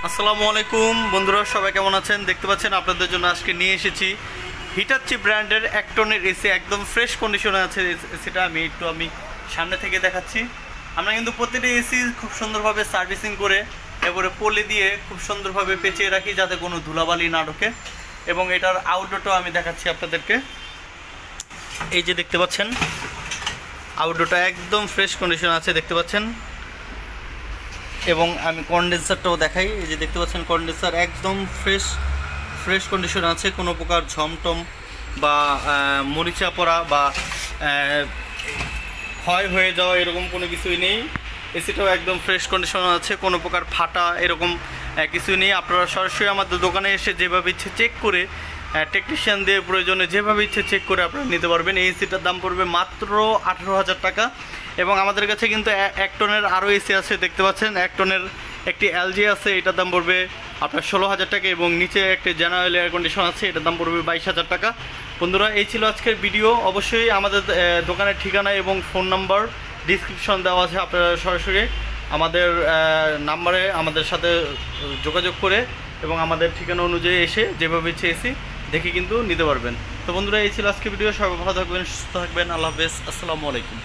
আসসালামু আলাইকুম বন্ধুরা, সবাই কেমন আছেন? দেখতে পাচ্ছেন আপনাদের জন্য আজকে নিয়ে এসেছি হিটাচি ব্র্যান্ডের 1 টনের এসি। একদম ফ্রেশ কন্ডিশনে আছে এসিটা। আমি সামনে থেকে দেখাচ্ছি। আমরা কিন্তু প্রতিটি এসি খুব সুন্দরভাবে সার্ভিসিং করে এবারে পলি দিয়ে খুব সুন্দরভাবে পেঁচিয়ে রাখি যাতে কোনো ধুলাবালি না ঢোকে। এবং এটার আউটডোরটাও আমি দেখাচ্ছি আপনাদেরকে। এই যে দেখতে পাচ্ছেন আউটডোরটা একদম ফ্রেশ কন্ডিশন আছে, দেখতে পাচ্ছেন। এবং আমি কন্ডেন্সারটাও দেখাই। এই যে দেখতে পাচ্ছেন কন্ডেন্সার একদম ফ্রেশ কন্ডিশন আছে, কোনো প্রকার ঝমটম বা মরিচা পড়া বা ক্ষয় হয়ে যাওয়া এরকম কোনো কিছুই নেই। এসিটাও একদম ফ্রেশ কন্ডিশন আছে, কোনো প্রকার ফাটা এরকম কিছুই নেই। আপনারা সরাসরি আমাদের দোকানে এসে যেভাবে ইচ্ছে চেক করে, টেকনিশিয়ান দিয়ে প্রয়োজনে যেভাবে ইচ্ছে চেক করে আপনারা নিতে পারবেন। এই এসিটার দাম পড়বে মাত্র 18,000 টাকা। এবং আমাদের কাছে কিন্তু 1 টনের আরও এসি আছে, দেখতে পাচ্ছেন। 1 টনের একটি এলজি আছে, এটার দাম পড়বে আপনার 16,000 টাকা। এবং নিচে একটি জেনারেল এয়ার কন্ডিশন আছে, এটার দাম পড়বে 22,000 টাকা। বন্ধুরা, এই ছিল আজকের ভিডিও। অবশ্যই আমাদের দোকানের ঠিকানা এবং ফোন নাম্বার ডিসক্রিপশন দেওয়া আছে। আপনারা সরাসরি আমাদের নাম্বারে আমাদের সাথে যোগাযোগ করে এবং আমাদের ঠিকানা অনুযায়ী এসে যেভাবে ইচ্ছে এসি দেখে কিন্তু নিতে পারবেন। তো বন্ধুরা, এই ছিল আজকের ভিডিও। সবাই ভালো থাকবেন, সুস্থ থাকবেন। আল্লাহ হাফেজ, আসসালামু আলাইকুম।